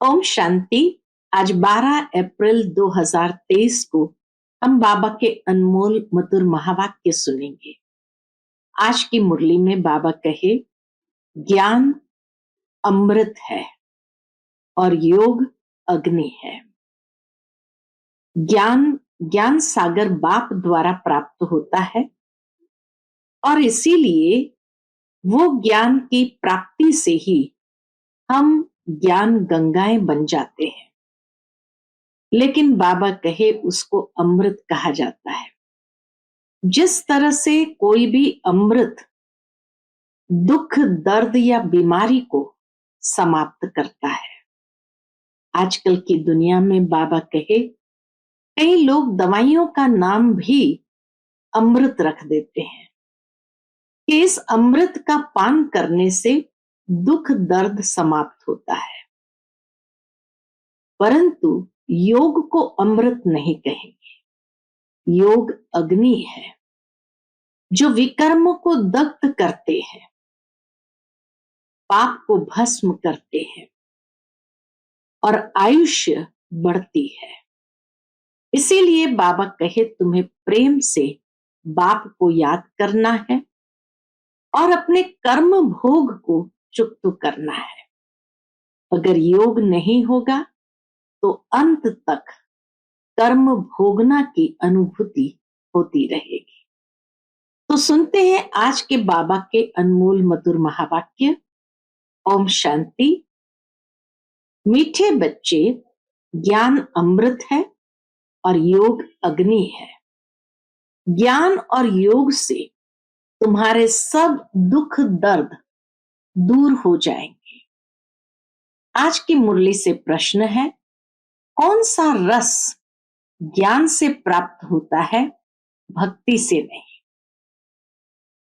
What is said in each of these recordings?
ओम शांति। आज 12 अप्रैल 2023 को हम बाबा के अनमोल मधुर महावाक्य सुनेंगे। आज की मुरली में बाबा कहे, ज्ञान अमृत है और योग अग्नि है। ज्ञान सागर बाप द्वारा प्राप्त होता है और इसीलिए वो ज्ञान की प्राप्ति से ही हम ज्ञान गंगाएं बन जाते हैं। लेकिन बाबा कहे उसको अमृत कहा जाता है। जिस तरह से कोई भी अमृत दुख, दर्द या बीमारी को समाप्त करता है, आजकल की दुनिया में बाबा कहे कई लोग दवाइयों का नाम भी अमृत रख देते हैं कि इस अमृत का पान करने से दुख दर्द समाप्त होता है, परंतु योग को अमृत नहीं कहेंगे। योग अग्नि है जो विकर्म को दग्ध करते हैं, पाप को भस्म करते हैं और आयुष्य बढ़ती है। इसीलिए बाबा कहे तुम्हें प्रेम से बाप को याद करना है और अपने कर्म भोग को चुक्त करना है। अगर योग नहीं होगा तो अंत तक कर्म भोगना की अनुभूति होती रहेगी। तो सुनते हैं आज के बाबा के अनमोल मधुर महावाक्य। ओम शांति। मीठे बच्चे, ज्ञान अमृत है और योग अग्नि है। ज्ञान और योग से तुम्हारे सब दुख दर्द दूर हो जाएंगे। आज की मुरली से प्रश्न है, कौन सा रस ज्ञान से प्राप्त होता है, भक्ति से नहीं?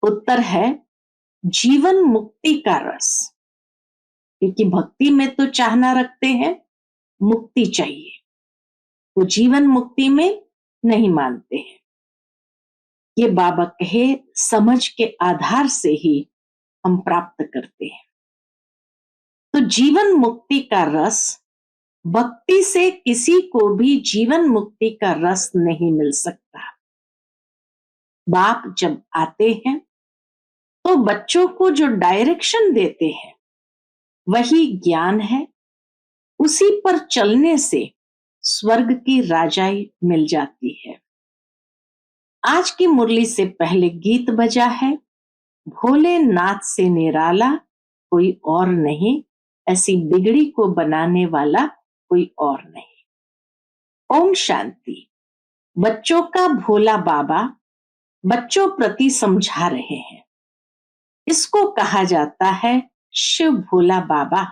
उत्तर है जीवन मुक्ति का रस, क्योंकि भक्ति में तो चाहना रखते हैं, मुक्ति चाहिए, वो जीवन मुक्ति में नहीं मानते हैं। ये बाबा कहे समझ के आधार से ही हम प्राप्त करते हैं। तो जीवन मुक्ति का रस, भक्ति से किसी को भी जीवन मुक्ति का रस नहीं मिल सकता। बाप जब आते हैं तो बच्चों को जो डायरेक्शन देते हैं वही ज्ञान है। उसी पर चलने से स्वर्ग की राजाई मिल जाती है। आज की मुरली से पहले गीत बजा है, भोलेनाथ से निराला कोई और नहीं, ऐसी बिगड़ी को बनाने वाला कोई और नहीं। ओम शांति। बच्चों का भोला बाबा बच्चों प्रति समझा रहे हैं। इसको कहा जाता है शिव भोला बाबा।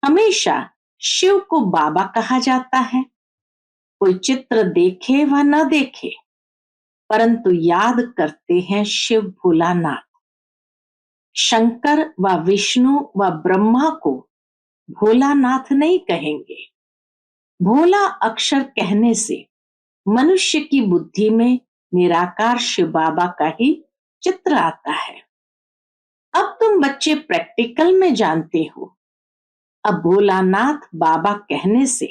हमेशा शिव को बाबा कहा जाता है। कोई चित्र देखे व न देखे, परंतु याद करते हैं शिव भोलानाथ। शंकर व विष्णु व ब्रह्मा को भोलानाथ नहीं कहेंगे। भोला अक्षर कहने से मनुष्य की बुद्धि में निराकार शिव बाबा का ही चित्र आता है। अब तुम बच्चे प्रैक्टिकल में जानते हो। अब भोलानाथ बाबा कहने से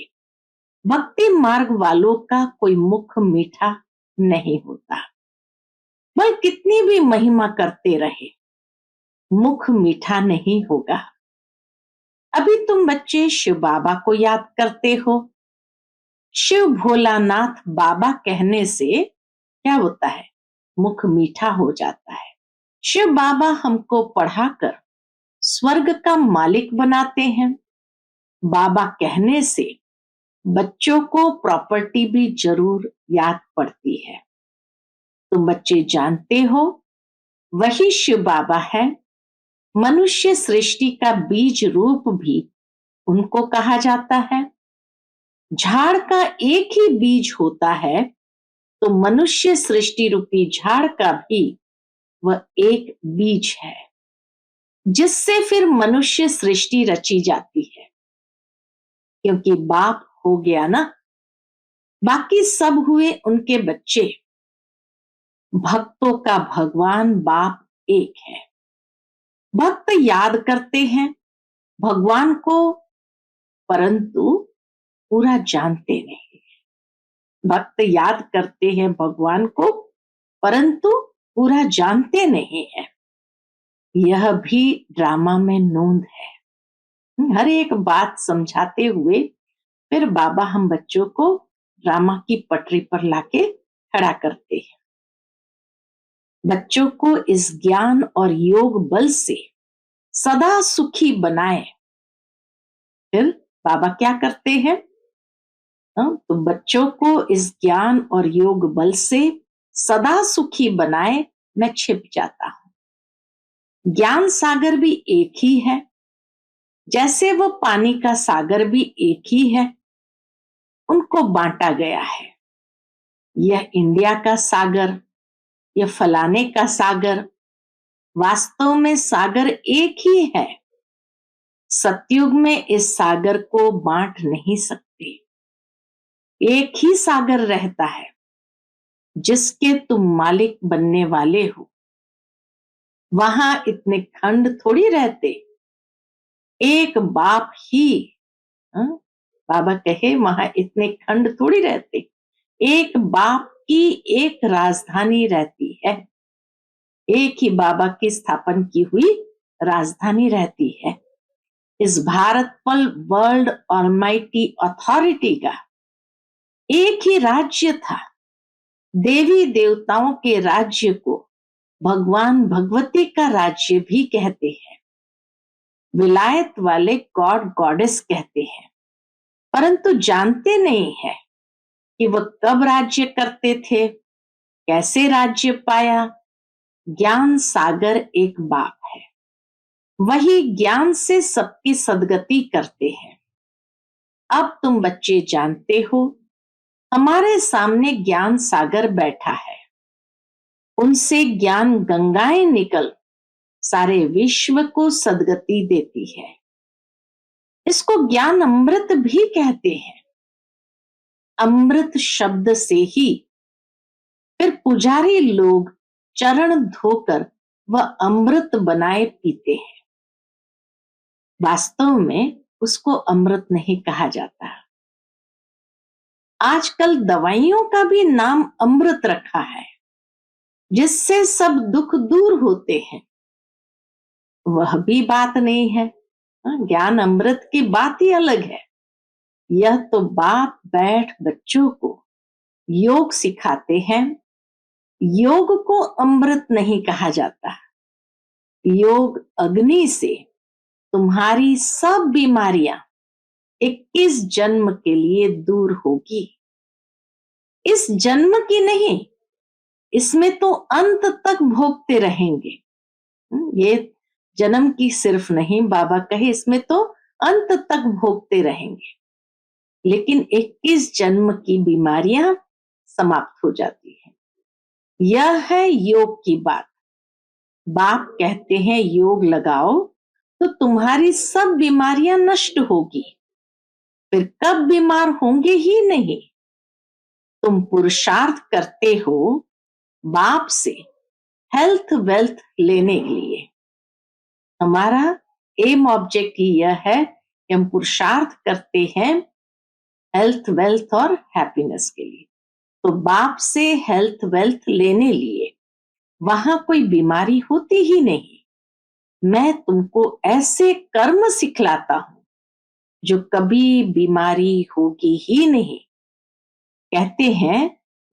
भक्ति मार्ग वालों का कोई मुख मीठा नहीं होता। बल कितनी भी महिमा करते रहे, मुख मीठा नहीं होगा। अभी तुम बच्चे शिव बाबा को याद करते हो। शिव भोलानाथ बाबा कहने से क्या होता है? मुख मीठा हो जाता है। शिव बाबा हमको पढ़ाकर स्वर्ग का मालिक बनाते हैं। बाबा कहने से बच्चों को प्रॉपर्टी भी जरूर याद पड़ती है। तुम बच्चे जानते हो वही शिव बाबा है। मनुष्य सृष्टि का बीज रूप भी उनको कहा जाता है। झाड़ का एक ही बीज होता है, तो मनुष्य सृष्टि रूपी झाड़ का भी वह एक बीज है, जिससे फिर मनुष्य सृष्टि रची जाती है। क्योंकि बाप हो गया ना, बाकी सब हुए उनके बच्चे। भक्तों का भगवान बाप एक है। भक्त याद करते हैं भगवान को, परंतु पूरा जानते नहीं। भक्त याद करते हैं भगवान को, परंतु पूरा जानते नहीं है। यह भी ड्रामा में नोंद है। हर एक बात समझाते हुए फिर बाबा हम बच्चों को ड्रामा की पटरी पर लाके खड़ा करते हैं। बच्चों को इस ज्ञान और योग बल से सदा सुखी बनाए। फिर बाबा क्या करते हैं? तो बच्चों को इस ज्ञान और योग बल से सदा सुखी बनाए मैं छिप जाता हूं। ज्ञान सागर भी एक ही है, जैसे वो पानी का सागर भी एक ही है, उनको बांटा गया है। यह इंडिया का सागर, यह फलाने का सागर, वास्तव में सागर एक ही है। सतयुग में इस सागर को बांट नहीं सकते। एक ही सागर रहता है जिसके तुम मालिक बनने वाले हो। वहां इतने खंड थोड़ी रहते, एक बाप ही। बाबा कहे वहां इतने खंड थोड़ी रहते, एक बाप की एक राजधानी रहती है। एक ही बाबा की स्थापन की हुई राजधानी रहती है। इस भारत पर वर्ल्ड ऑलमाइटी अथॉरिटी का एक ही राज्य था। देवी देवताओं के राज्य को भगवान भगवती का राज्य भी कहते हैं। विलायत वाले गॉड गॉडेस कहते हैं, परंतु जानते नहीं है कि वह कब राज्य करते थे, कैसे राज्य पाया। ज्ञान सागर एक बाप है, वही ज्ञान से सबकी सदगति करते हैं। अब तुम बच्चे जानते हो, हमारे सामने ज्ञान सागर बैठा है, उनसे ज्ञान गंगाएं निकल सारे विश्व को सदगति देती है। इसको ज्ञान अमृत भी कहते हैं। अमृत शब्द से ही फिर पुजारी लोग चरण धोकर वह अमृत बनाए पीते हैं। वास्तव में उसको अमृत नहीं कहा जाता। आजकल दवाइयों का भी नाम अमृत रखा है, जिससे सब दुख दूर होते हैं। वह भी बात नहीं है। ज्ञान अमृत की बात ही अलग है। यह तो बाप बैठ बच्चों को योग सिखाते हैं। योग को अमृत नहीं कहा जाता। योग अग्नि से तुम्हारी सब बीमारियां 21 जन्म के लिए दूर होगी। इस जन्म की नहीं, इसमें तो अंत तक भोगते रहेंगे। ये जन्म की सिर्फ नहीं, बाबा कहे इसमें तो अंत तक भोगते रहेंगे। लेकिन 21 जन्म की बीमारियां समाप्त हो जाती हैं। यह है योग की बात। बाप कहते हैं योग लगाओ तो तुम्हारी सब बीमारियां नष्ट होगी। फिर कब बीमार होंगे ही नहीं। तुम पुरुषार्थ करते हो बाप से हेल्थ वेल्थ लेने के लिए। हमारा एम ऑब्जेक्ट ही यह है कि हम पुरुषार्थ करते हैं हेल्थ वेल्थ और हैप्पीनेस के लिए। तो बाप से हेल्थ वेल्थ लेने लिए वहां कोई बीमारी होती ही नहीं। मैं तुमको ऐसे कर्म सिखलाता हूं जो कभी बीमारी होगी ही नहीं। कहते हैं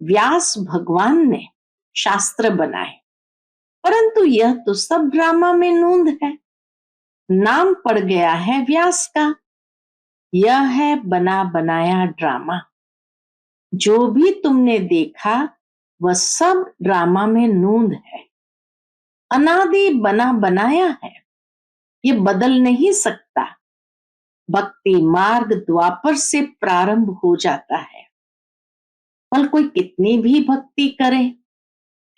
व्यास भगवान ने शास्त्र बनाए, परंतु यह तो सब ड्रामा में नोंद है। नाम पड़ गया है व्यास का। यह है बना बनाया ड्रामा। जो भी तुमने देखा वह सब ड्रामा में नोंद है। अनादि बना बनाया है, ये बदल नहीं सकता। भक्ति मार्ग द्वापर से प्रारंभ हो जाता है। कल कोई कितनी भी भक्ति करे,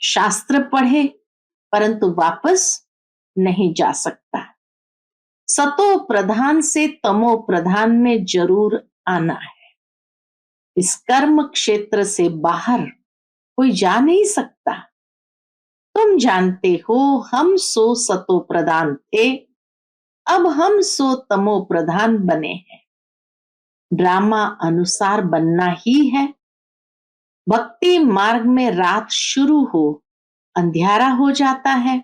शास्त्र पढ़े, परंतु वापस नहीं जा सकता। सतो प्रधान से तमो प्रधान में जरूर आना है। इस कर्म क्षेत्र से बाहर कोई जा नहीं सकता। तुम जानते हो हम सो सतो प्रधान थे, अब हम सो तमो प्रधान बने हैं। ड्रामा अनुसार बनना ही है। भक्ति मार्ग में रात शुरू हो अंधियारा हो जाता है।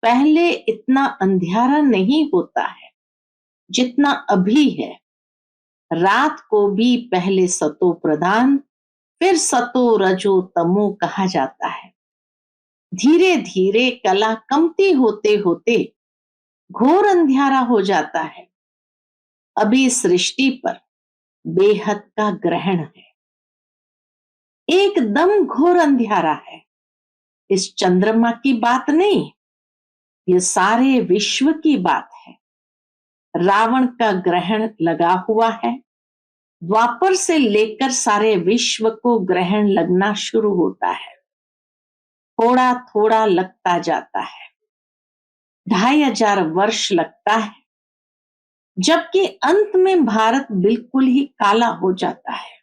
पहले इतना अंधियारा नहीं होता है जितना अभी है। रात को भी पहले सतो प्रधान फिर सतो रजो तमो कहा जाता है। धीरे धीरे कला कमती होते होते घोर अंधियारा हो जाता है। अभी सृष्टि पर बेहद का ग्रहण है, एकदम घोर अंधियारा है। इस चंद्रमा की बात नहीं, ये सारे विश्व की बात है। रावण का ग्रहण लगा हुआ है। द्वापर से लेकर सारे विश्व को ग्रहण लगना शुरू होता है। थोड़ा थोड़ा लगता जाता है। 2500 वर्ष लगता है, जबकि अंत में भारत बिल्कुल ही काला हो जाता है।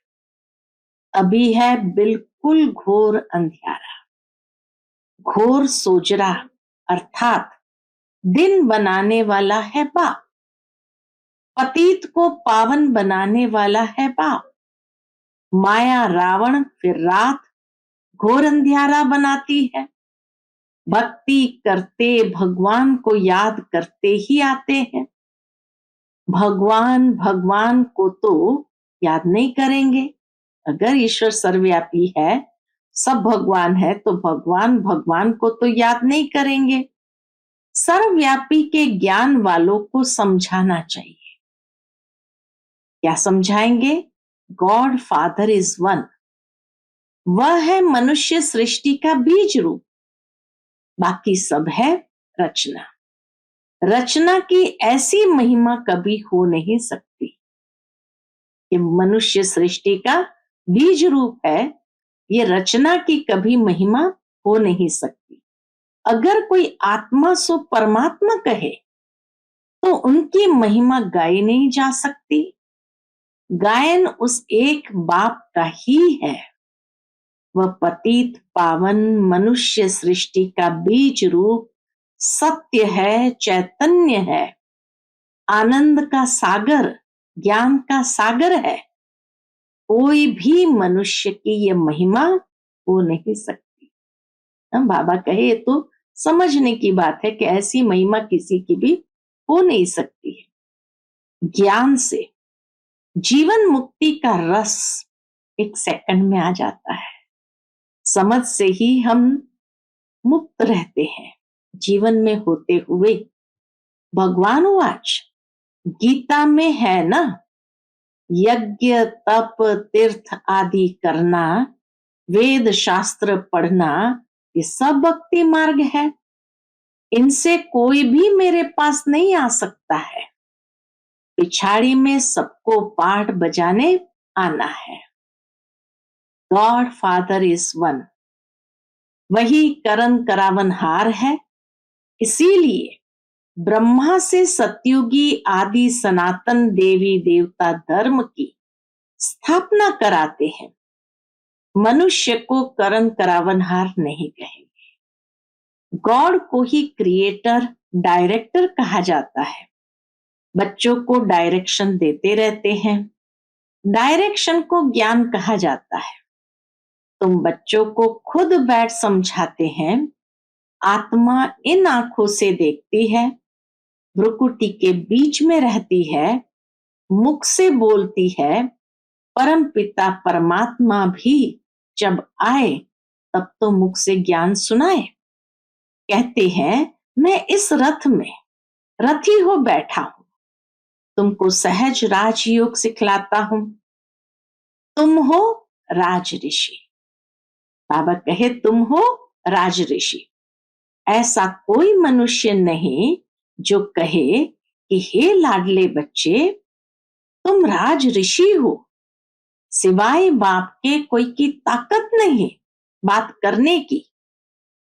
अभी है बिल्कुल घोर अंधियारा। घोर सोजरा अर्थात दिन बनाने वाला है बाप। पतित को पावन बनाने वाला है बाप। माया रावण फिर रात घोर अंधियारा बनाती है। भक्ति करते भगवान को याद करते ही आते हैं। भगवान भगवान को तो याद नहीं करेंगे। अगर ईश्वर सर्वव्यापी है, सब भगवान है, तो भगवान भगवान को तो याद नहीं करेंगे। सर्वव्यापी के ज्ञान वालों को समझाना चाहिए। क्या समझाएंगे? God father is one. वह है मनुष्य सृष्टि का बीज रूप, बाकी सब है रचना। रचना की ऐसी महिमा कभी हो नहीं सकती। ये मनुष्य सृष्टि का बीज रूप है, ये रचना की कभी महिमा हो नहीं सकती। अगर कोई आत्मा सो परमात्मा कहे तो उनकी महिमा गाई नहीं जा सकती। गायन उस एक बाप का ही है। वह पतित पावन मनुष्य सृष्टि का बीज रूप सत्य है, चैतन्य है, आनंद का सागर, ज्ञान का सागर है। कोई भी मनुष्य की ये महिमा हो नहीं सकती। हम बाबा कहे तो समझने की बात है कि ऐसी महिमा किसी की भी हो नहीं सकती है। ज्ञान से जीवन मुक्ति का रस एक सेकंड में आ जाता है। समझ से ही हम मुक्त रहते हैं जीवन में होते हुए। भगवान वाच गीता में है ना, यज्ञ तप तीर्थ आदि करना, वेद शास्त्र पढ़ना, ये सब भक्ति मार्ग है। इनसे कोई भी मेरे पास नहीं आ सकता है। पिछाड़ी में सबको पाठ बजाने आना है। God father is one. वही करन करावनहार है। इसीलिए ब्रह्मा से सतयुगी आदि सनातन देवी देवता धर्म की स्थापना कराते हैं। मनुष्य को करन करावनहार नहीं कहेंगे। गॉड को ही क्रिएटर डायरेक्टर कहा जाता है। बच्चों को डायरेक्शन देते रहते हैं। डायरेक्शन को ज्ञान कहा जाता है। तुम बच्चों को खुद बैठ समझाते हैं। आत्मा इन आंखों से देखती है, भ्रुकुटी के बीच में रहती है, मुख से बोलती है। परम पिता परमात्मा भी जब आए तब तो मुख से ज्ञान सुनाए। कहते हैं मैं इस रथ में रथी हो बैठा हूं, तुमको सहज राजयोग सिखलाता हूं। तुम हो राज ऋषि। बाबा कहे तुम हो राज ऋषि। ऐसा कोई मनुष्य नहीं जो कहे कि हे लाडले बच्चे तुम राज ऋषि हो। सिवाय बाप के कोई की ताकत नहीं बात करने की।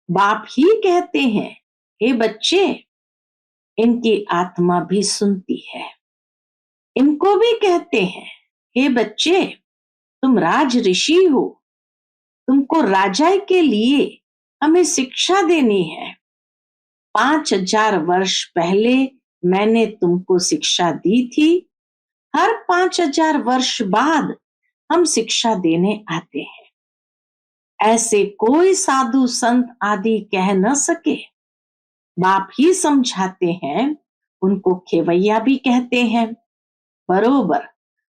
बाप ही कहते हैं हे बच्चे, इनकी आत्मा भी सुनती है। इनको भी कहते हैं हे बच्चे तुम राज ऋषि हो, तुमको राजाई के लिए हमें शिक्षा देनी है। 5000 वर्ष पहले मैंने तुमको शिक्षा दी थी। हर 5,000 वर्ष बाद हम शिक्षा देने आते हैं। ऐसे कोई साधु संत आदि कह न सके। बाप ही समझाते हैं, उनको खेवैया भी कहते हैं। बरोबर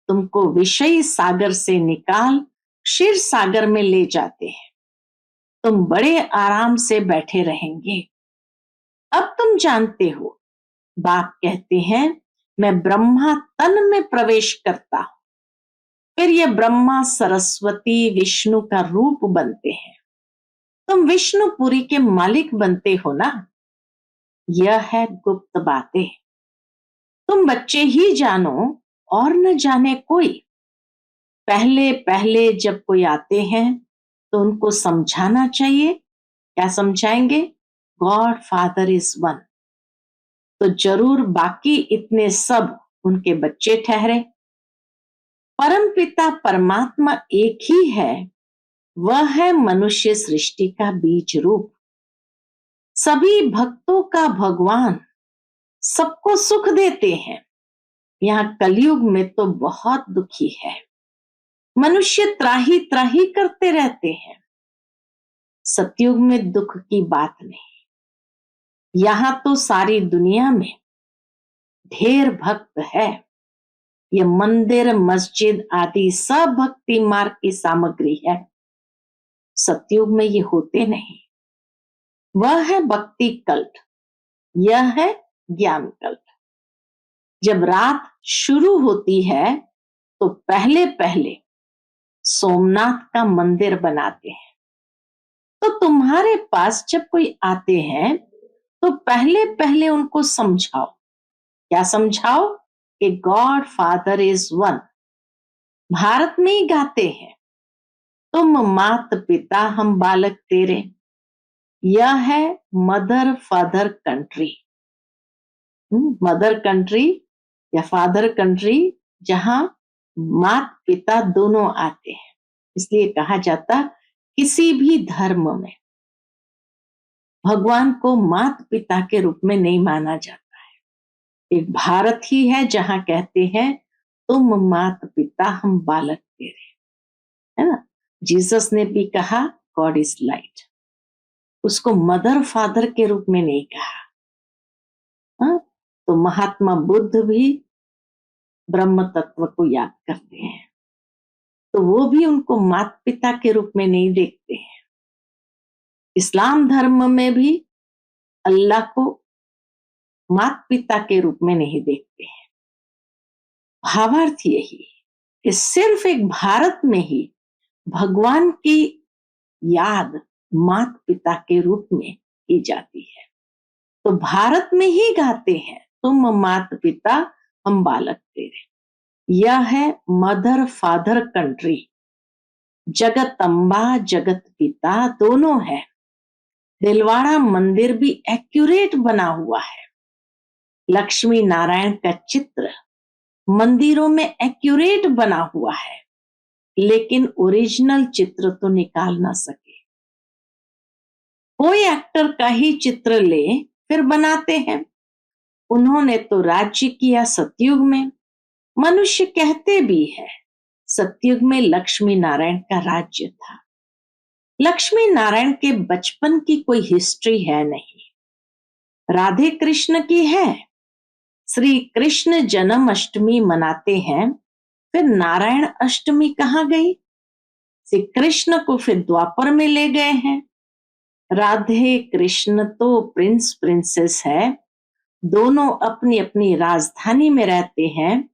तुमको विषयी सागर से निकाल क्षीर सागर में ले जाते हैं। तुम बड़े आराम से बैठे रहेंगे। अब तुम जानते हो, बाप कहते हैं, मैं ब्रह्मा तन में प्रवेश करता हूं। फिर ये ब्रह्मा सरस्वती विष्णु का रूप बनते हैं। तुम विष्णुपुरी के मालिक बनते हो ना। यह है गुप्त बातें। तुम बच्चे ही जानो और न जाने कोई। पहले पहले जब कोई आते हैं तो उनको समझाना चाहिए। क्या समझाएंगे? God father is one. तो जरूर बाकी इतने सब उनके बच्चे ठहरे। परमपिता परमात्मा एक ही है, वह है मनुष्य सृष्टि का बीज रूप, सभी भक्तों का भगवान, सबको सुख देते हैं। यहाँ कलयुग में तो बहुत दुखी है। मनुष्य त्राही त्राही करते रहते हैं। सतयुग में दुख की बात नहीं। यहाँ तो सारी दुनिया में ढेर भक्त है। ये मंदिर मस्जिद आदि सब भक्ति मार्ग की सामग्री है। सतयुग में ये होते नहीं। वह है भक्ति कल्ट, यह है ज्ञान कल्ट। जब रात शुरू होती है तो पहले पहले सोमनाथ का मंदिर बनाते हैं। तो तुम्हारे पास जब कोई आते हैं तो पहले पहले उनको समझाओ। क्या समझाओ? कि God father is one. Bharat में ही गाते हैं, तुम मात पिता हम बालक तेरे। यह है mother father country. Mother country या फादर कंट्री, जहां मात पिता दोनों आते हैं। इसलिए कहा जाता, किसी भी धर्म में भगवान को मात पिता के रूप में नहीं माना जाता है। एक भारत ही है जहां कहते हैं, तुम मात पिता हम बालक तेरे, है ना। जीसस ने भी कहा गॉड इज लाइट। उसको मदर फादर के रूप में नहीं कहा। हा? तो महात्मा बुद्ध भी ब्रह्म तत्व को याद करते हैं, तो वो भी उनको माता पिता के रूप में नहीं देखते हैं। इस्लाम धर्म में भी अल्लाह को माता पिता के रूप में नहीं देखते हैं। भावार्थ यही कि सिर्फ एक भारत में ही भगवान की याद माता पिता के रूप में की जाती है। तो भारत में ही गाते हैं, तुम माता पिता हम बालक तेरे। यह है मदर फादर कंट्री। जगत अम्बा जगत पिता दोनों है। दिलवाड़ा मंदिर भी एक्यूरेट बना हुआ है। लक्ष्मी नारायण का चित्र मंदिरों में एक्यूरेट बना हुआ है, लेकिन ओरिजिनल चित्र तो निकाल ना सके। कोई एक्टर का ही चित्र ले फिर बनाते हैं। उन्होंने तो राज्य किया सतयुग में। मनुष्य कहते भी है, सतयुग में लक्ष्मी नारायण का राज्य था। लक्ष्मी नारायण के बचपन की कोई हिस्ट्री है नहीं। राधे कृष्ण की है। श्री कृष्ण जन्म अष्टमी मनाते हैं, फिर नारायण अष्टमी कहाँ गई? श्री कृष्ण को फिर द्वापर में ले गए हैं। राधे कृष्ण तो प्रिंस प्रिंसेस है, दोनों अपनी अपनी राजधानी में रहते हैं।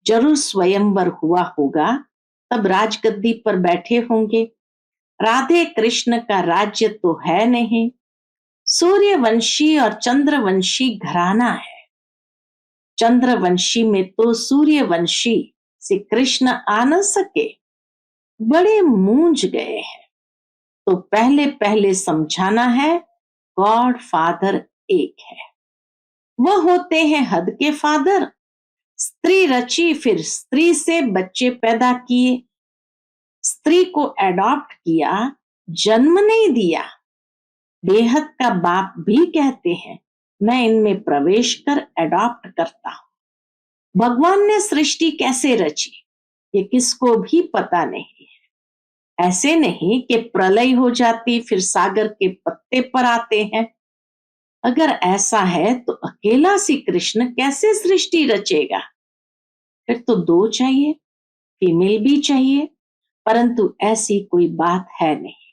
जरूर स्वयंवर हुआ होगा, तब राजगद्दी पर बैठे होंगे। राधे कृष्ण का राज्य तो है नहीं। सूर्यवंशी और चंद्रवंशी घराना है। चंद्रवंशी में तो सूर्यवंशी से कृष्ण आ न सके, बड़े मूंझ गए हैं। तो पहले पहले समझाना है, गॉड फादर एक है। वह होते हैं हद के फादर। स्त्री रची, फिर स्त्री से बच्चे पैदा किए। स्त्री को एडॉप्ट किया, जन्म नहीं दिया। बेहद का बाप भी कहते हैं, मैं इनमें प्रवेश कर एडॉप्ट करता हूं। भगवान ने सृष्टि कैसे रची ये किसको भी पता नहीं है। ऐसे नहीं कि प्रलय हो जाती फिर सागर के पत्ते पर आते हैं। अगर ऐसा है तो अकेला श्री कृष्ण कैसे सृष्टि रचेगा? फिर तो दो चाहिए, फीमेल भी चाहिए, परंतु ऐसी कोई बात है नहीं।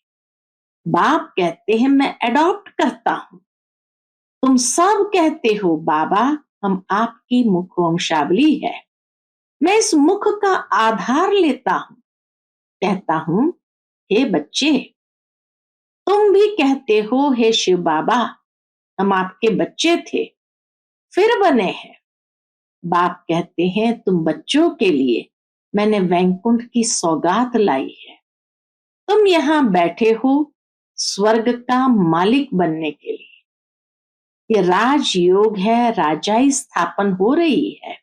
बाप कहते हैं मैं अडॉप्ट करता हूं। तुम सब कहते हो बाबा हम आपकी मुख वंशावली है। मैं इस मुख का आधार लेता हूं, कहता हूं हे बच्चे। तुम भी कहते हो हे शिव बाबा हम आपके बच्चे थे फिर बने हैं। बाप कहते हैं तुम बच्चों के लिए मैंने वैकुंठ की सौगात लाई है। तुम यहाँ बैठे हो स्वर्ग का मालिक बनने के लिए। ये राजयोग है, राजाई स्थापन हो रही है।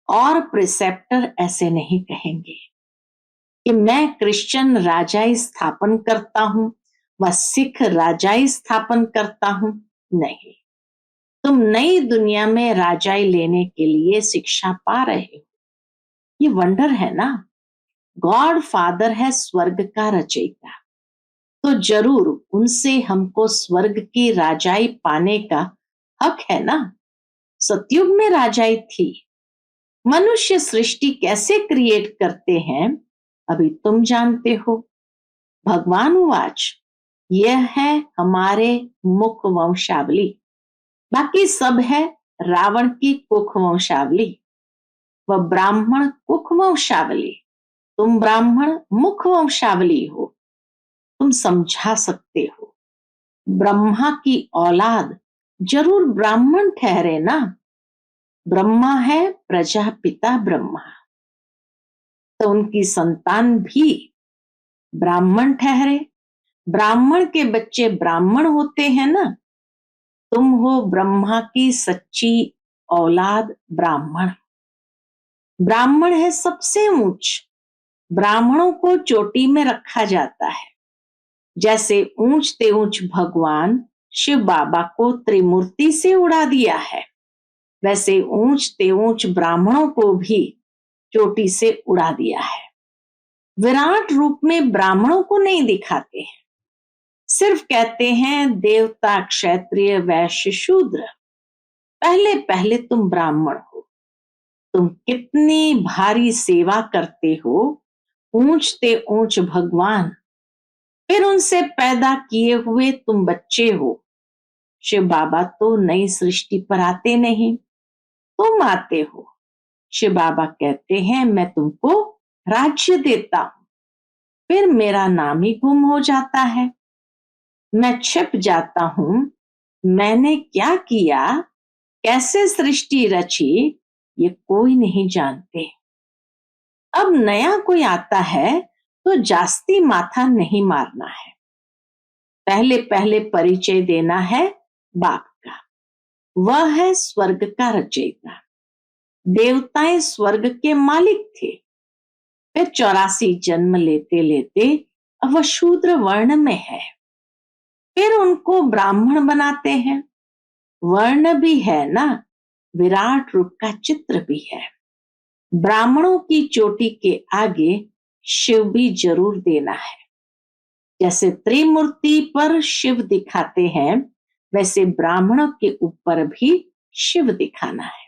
और प्रिसेप्टर ऐसे नहीं कहेंगे कि मैं क्रिश्चियन राजाई स्थापन करता हूं व सिख राजाई स्थापन करता हूं। नहीं, तुम नई दुनिया में राजाई लेने के लिए शिक्षा पा रहे हो। ये वंडर है ना। गॉड फादर है स्वर्ग का रचयिता, तो जरूर उनसे हमको स्वर्ग की राजाई पाने का हक है ना। सतयुग में राजाई थी। मनुष्य सृष्टि कैसे क्रिएट करते हैं अभी तुम जानते हो। भगवान उवाच यह है हमारे मुख वंशावली, बाकी सब है रावण की कुख वंशावली व ब्राह्मण कुख वंशावली। तुम ब्राह्मण मुख वंशावली हो। तुम समझा सकते हो ब्रह्मा की औलाद जरूर ब्राह्मण ठहरे ना। ब्रह्मा है प्रजापिता ब्रह्मा, तो उनकी संतान भी ब्राह्मण ठहरे। ब्राह्मण के बच्चे ब्राह्मण होते हैं ना। तुम हो ब्रह्मा की सच्ची औलाद ब्राह्मण। ब्राह्मण है सबसे ऊंच। ब्राह्मणों को चोटी में रखा जाता है। जैसे ऊंचते ऊंच भगवान शिव बाबा को त्रिमूर्ति से उड़ा दिया है, वैसे ऊंचते ऊंच ब्राह्मणों को भी चोटी से उड़ा दिया है। विराट रूप में ब्राह्मणों को नहीं दिखाते हैं, सिर्फ कहते हैं देवता क्षत्रिय वैश्य शूद्र। पहले पहले तुम ब्राह्मण हो। तुम कितनी भारी सेवा करते हो। ऊंचते ऊंच भगवान, फिर उनसे पैदा किए हुए तुम बच्चे हो। शिव बाबा तो नई सृष्टि पर आते नहीं, तुम आते हो। शिव बाबा कहते हैं मैं तुमको राज्य देता हूं, फिर मेरा नाम ही गुम हो जाता है। मैं छिप जाता हूं। मैंने क्या किया, कैसे सृष्टि रची, ये कोई नहीं जानते। अब नया कोई आता है तो जास्ती माथा नहीं मारना है। पहले पहले परिचय देना है बाप का। वह है स्वर्ग का रचयिता। देवताएं स्वर्ग के मालिक थे, फिर 84 जन्म लेते लेते अब वह शूद्र वर्ण में है। फिर उनको ब्राह्मण बनाते हैं। वर्ण भी है ना, विराट रूप का चित्र भी है। ब्राह्मणों की चोटी के आगे शिव भी जरूर देना है। जैसे त्रिमूर्ति पर शिव दिखाते हैं, वैसे ब्राह्मणों के ऊपर भी शिव दिखाना है।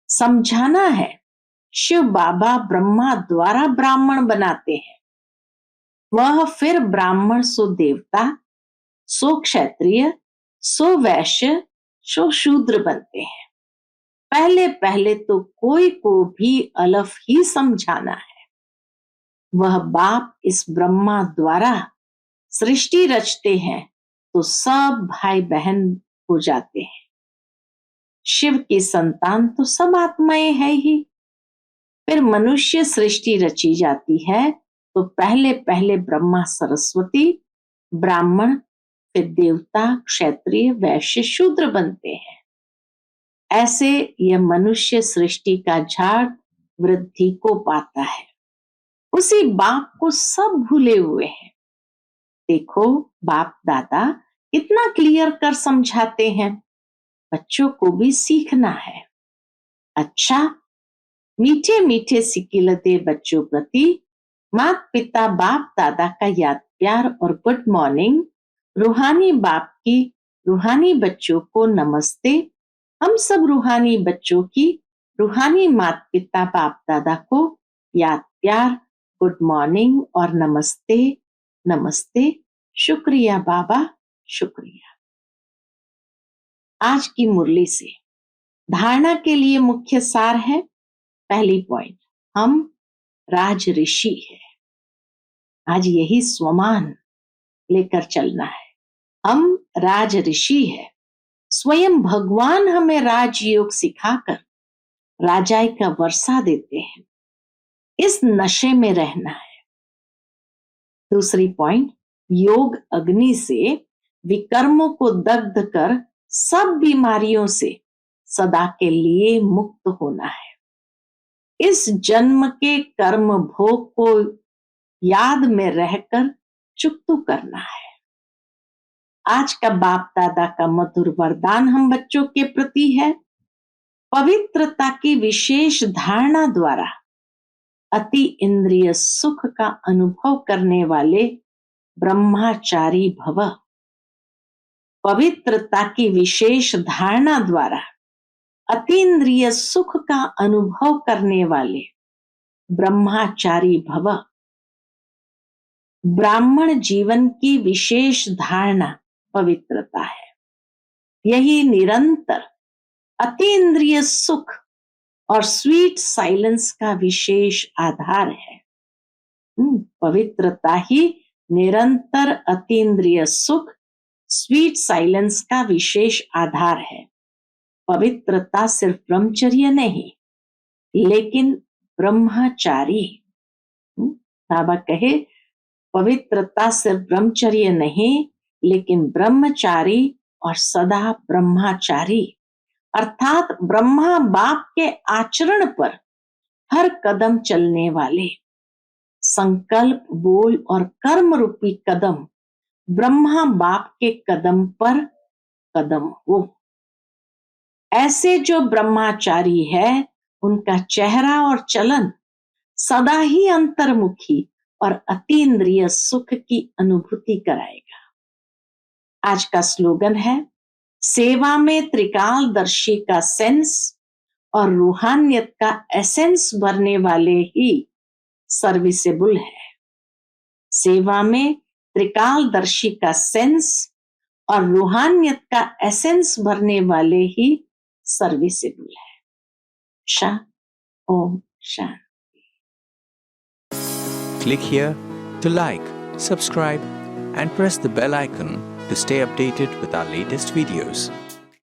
समझाना है शिव बाबा ब्रह्मा द्वारा ब्राह्मण बनाते हैं। वह फिर ब्राह्मण सो देवता, सो क्षत्रिय, सो वैश्य, सो शूद्र बनते हैं। पहले पहले तो कोई को भी अलफ ही समझाना है। वह बाप इस ब्रह्मा द्वारा सृष्टि रचते हैं तो सब भाई बहन हो जाते हैं। शिव की संतान तो सब आत्माएं है ही। फिर मनुष्य सृष्टि रची जाती है तो पहले पहले ब्रह्मा सरस्वती ब्राह्मण, फिर देवता क्षत्रिय वैश्य शूद्र बनते हैं। ऐसे यह मनुष्य सृष्टि का झाड़ वृद्धि को पाता है। उसी बाप को सब भूले हुए हैं। देखो बाप दादा इतना क्लियर कर समझाते हैं, बच्चों को भी सीखना है। अच्छा, मीठे मीठे सिकिलते बच्चों प्रति माता पिता बाप दादा का याद प्यार और गुड मॉर्निंग। रूहानी बाप की रूहानी बच्चों को नमस्ते। हम सब रूहानी बच्चों की रूहानी माता पिता बाप दादा को याद प्यार, गुड मॉर्निंग और नमस्ते नमस्ते। शुक्रिया बाबा, शुक्रिया। आज की मुरली से धारणा के लिए मुख्य सार है। पहली पॉइंट, हम राज ऋषि है। आज यही स्वमान लेकर चलना है। हम राज ऋषि है। स्वयं भगवान हमें राजयोग सिखाकर राजाई का वर्षा देते हैं। इस नशे में रहना है। दूसरी पॉइंट, योग अग्नि से विकर्मों को दग्ध कर सब बीमारियों से सदा के लिए मुक्त होना है। इस जन्म के कर्म भोग को याद में रहकर चुकतू करना है। आज का बाप दादा का मधुर वरदान हम बच्चों के प्रति है। पवित्रता की विशेष धारणा द्वारा अति इंद्रिय सुख का अनुभव करने वाले ब्रह्मचारी भव। पवित्रता की विशेष धारणा द्वारा अतीन्द्रिय सुख का अनुभव करने वाले ब्रह्मचारी भव। ब्राह्मण जीवन की विशेष धारणा पवित्रता है। यही निरंतर अतीन्द्रिय सुख और स्वीट साइलेंस का विशेष आधार है। पवित्रता ही निरंतर अतीन्द्रिय सुख, स्वीट साइलेंस का विशेष आधार है। पवित्रता सिर्फ ब्रह्मचर्य नहीं, लेकिन ब्रह्मचारी। बाबा कहे, पवित्रता सिर्फ ब्रह्मचर्य नहीं, लेकिन ब्रह्मचारी और सदा ब्रह्मचारी, अर्थात ब्रह्मा बाप के आचरण पर हर कदम चलने वाले। संकल्प, बोल और कर्म रूपी कदम ब्रह्मा बाप के कदम पर कदम हो। ऐसे जो ब्रह्मचारी है, उनका चेहरा और चलन सदा ही अंतर्मुखी और अतीन्द्रिय सुख की अनुभूति कराएगा। आज का स्लोगन है, सेवा में त्रिकालदर्शी का सेंस और रूहानियत का एसेंस भरने वाले ही सर्विसेबल है। सेवा में त्रिकालदर्शी का सेंस और रूहानियत का एसेंस भरने वाले ही सर्विसेबल है। शा Om Shanti. Click here to like, subscribe and press the bell icon to stay updated with our latest videos.